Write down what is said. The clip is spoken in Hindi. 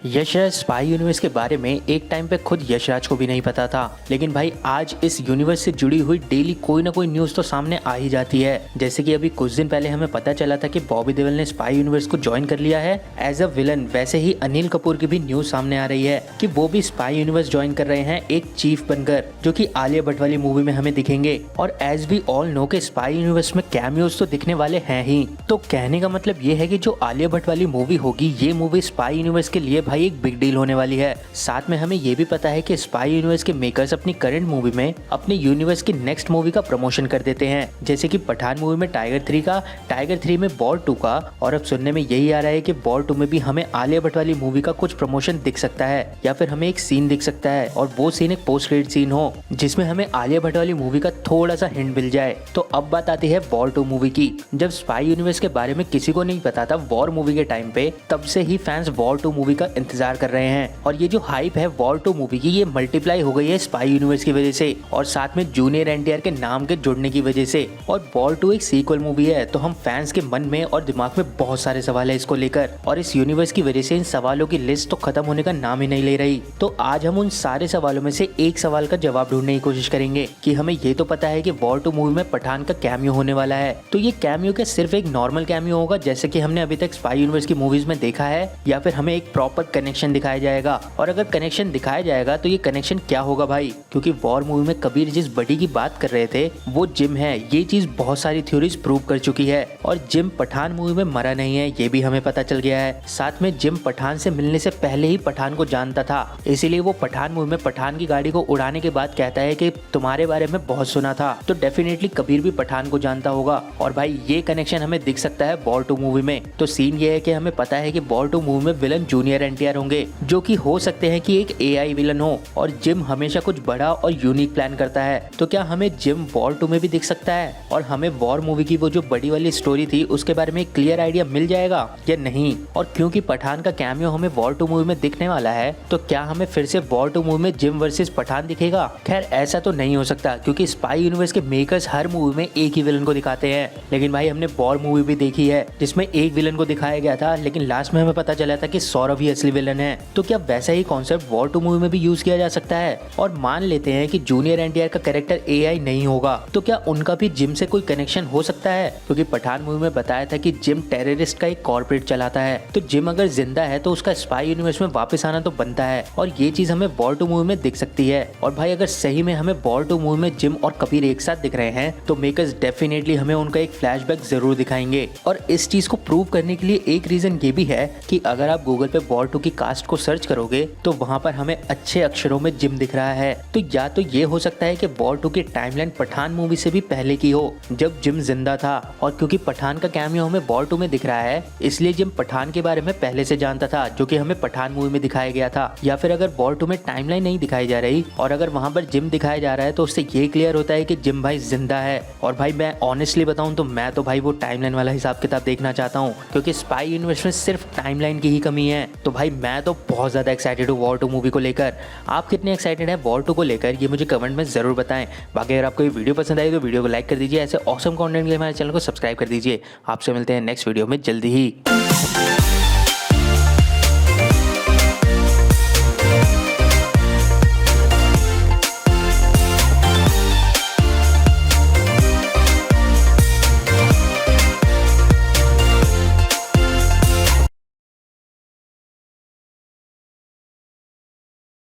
यशराज स्पाई यूनिवर्स के बारे में एक टाइम पे खुद यशराज को भी नहीं पता था, लेकिन भाई आज इस यूनिवर्स से जुड़ी हुई डेली कोई ना कोई न्यूज तो सामने आ ही जाती है। जैसे कि अभी कुछ दिन पहले हमें पता चला था कि बॉबी देओल ने स्पाई यूनिवर्स को ज्वाइन कर लिया है एज अ विलन। वैसे ही अनिल कपूर की भी न्यूज सामने आ रही है कि वो भी स्पाई यूनिवर्स ज्वाइन कर रहे हैं एक चीफ बनकर, जो कि आलिया भट्ट वाली मूवी में हमें दिखेंगे। और एज वी ऑल नो के स्पाई यूनिवर्स में कैमियोज तो दिखने वाले हैं ही। तो कहने का मतलब ये है कि जो आलिया भट्ट वाली मूवी होगी, ये मूवी स्पाई यूनिवर्स के लिए भाई एक बिग डील होने वाली है। साथ में हमें ये भी पता है कि स्पाई यूनिवर्स के मेकर्स अपनी करंट मूवी में अपने यूनिवर्स की नेक्स्ट मूवी का प्रमोशन कर देते हैं, जैसे कि पठान मूवी में टाइगर 3 का, टाइगर 3 में वॉर 2 का, और अब सुनने में यही आ रहा है कि वॉर 2 में भी हमें आलिया भट्ट वाली मूवी का कुछ प्रमोशन दिख सकता है, या फिर हमें एक सीन दिख सकता है और वो सीन एक पोस्ट क्रेडिट सीन हो जिसमें हमें आलिया भट्ट वाली मूवी का थोड़ा सा हिंट मिल जाए। तो अब बात आती है वॉर 2 मूवी की। जब स्पाई यूनिवर्स के बारे में किसी को नहीं पता था वॉर मूवी के टाइम पे, तब से ही फैंस वॉर 2 मूवी का इंतजार कर रहे हैं। और ये जो हाइप है वॉर 2 मूवी की, ये मल्टीप्लाई हो गई है स्पाई यूनिवर्स की वजह से, और साथ में जूनियर एनटीआर के नाम के जुड़ने की वजह से। और वॉर 2 एक सीक्वल मूवी है, तो हम फैंस के मन में और दिमाग में बहुत सारे सवाल है इसको लेकर, और इस यूनिवर्स की वजह से इन सवालों की लिस्ट तो खत्म होने का नाम ही नहीं ले रही। तो आज हम उन सारे सवालों में से एक सवाल का जवाब ढूंढने की कोशिश करेंगे कि हमें ये तो पता है कि वॉर 2 मूवी में पठान का कैमियो होने वाला है, तो ये कैमियो क्या सिर्फ एक नॉर्मल कैमियो होगा जैसे कि हमने अभी तक स्पाई यूनिवर्स की मूवीज में देखा है, या फिर हमें एक प्रॉपर कनेक्शन दिखाया जाएगा? और अगर कनेक्शन दिखाया जाएगा तो ये कनेक्शन क्या होगा भाई? क्योंकि वॉर मूवी में कबीर जिस बडी की बात कर रहे थे वो जिम है, ये चीज बहुत सारी थ्योरीज प्रूव कर चुकी है। और जिम पठान मूवी में मरा नहीं है, ये भी हमें पता चल गया है। साथ में जिम पठान से मिलने से पहले ही पठान को जानता था, इसीलिए वो पठान मूवी में पठान की गाड़ी को उड़ाने के बाद कहता है कि तुम्हारे बारे में बहुत सुना था। तो डेफिनेटली कबीर भी पठान को जानता होगा, और भाई ये कनेक्शन हमें दिख सकता है वॉर 2 मूवी में। तो सीन ये है कि हमें पता है कि वॉर 2 मूवी में विलन जूनियर एनटीआर होंगे, जो कि हो सकते हैं कि एक एआई विलन हो, और जिम हमेशा कुछ बड़ा और यूनिक प्लान करता है। तो क्या हमें जिम वॉर 2 में भी दिख सकता है, और हमें वॉर मूवी की वो जो बड़ी वाली स्टोरी थी उसके बारे में एक क्लियर आइडिया मिल जाएगा या नहीं? और क्योंकि पठान का कैमियो हमें वॉर 2 मूवी में दिखने वाला है, तो क्या हमें फिर से वॉर 2 मूवी में जिम वर्सेस पठान दिखेगा? खैर ऐसा तो नहीं हो सकता, क्योंकि स्पाई यूनिवर्स के मेकर्स हर मूवी में एक ही विलन को दिखाते हैं। लेकिन भाई हमने वॉर मूवी भी देखी है जिसमें एक विलन को दिखाया गया था, लेकिन लास्ट में हमें पता चला था कि सौरभ ही असली विलन है। तो क्या वैसा ही कॉन्सेप्ट वॉर 2 मूवी में भी यूज किया जा सकता है? और मान लेते हैं कि जूनियर एनटीआर का कैरेक्टर एआई नहीं होगा, तो क्या उनका भी जिम से कोई कनेक्शन हो सकता है? क्योंकि पठान मूवी में बताया था कि जिम टेररिस्ट का एक कॉर्पोरेट चलाता है, तो जिम अगर जिंदा है तो उसका स्पाई यूनिवर्स में वापस आना तो बनता है, और ये चीज हमें वॉर 2 मूवी में दिख सकती है। और भाई अगर सही में हमें वॉर 2 मूवी में जिम और कबीर एक साथ दिख रहे हैं, तो मेकर्स डेफिनेटली हमें उनका एक फ्लैशबैक जरूर दिखाएंगे। और इस चीज को प्रूव करने के लिए एक रीजन ये भी है कि अगर आप गूगल पे वॉर 2 की कास्ट को सर्च करोगे तो वहां पर हमें अच्छे अक्षरों में जिम दिख रहा है। तो या तो ये हो सकता है कि वॉर 2 की टाइमलाइन पठान मूवी से भी पहले की हो, जब जिम जिंदा था, और क्योंकि पठान का कैमियो हमें वॉर 2 में दिख रहा है, इसलिए जिम पठान के बारे में पहले से जानता था, जो कि हमें पठान मूवी में दिखाया गया था। या फिर अगर वॉर 2 में टाइमलाइन नहीं दिखाई जा रही और अगर वहां पर जिम दिखाया जा रहा है, तो उससे ये क्लियर होता है कि जिम भाई जिंदा है। और भाई मैं ऑनेस्टली बताऊं तो मैं तो भाई वो टाइमलाइन वाला हिसाब किताब देखना चाहता हूँ, क्योंकि स्पाई यूनिवर्स में सिर्फ टाइमलाइन की ही कमी है। तो भाई मैं तो बहुत ज्यादा एक्साइटेड हूँ वॉर 2 मूवी को लेकर। आप कितने एक्साइटेड है वॉर 2 को लेकर, ये मुझे कमेंट में जरूर बताएं। बाकी अगर आपको ये वीडियो पसंद आई तो वीडियो को लाइक कर दीजिए, ऐसे ऑसम कंटेंट के लिए हमारे चैनल को सब्सक्राइब कर दीजिए। आपसे मिलते हैं नेक्स्ट वीडियो में जल्दी ही।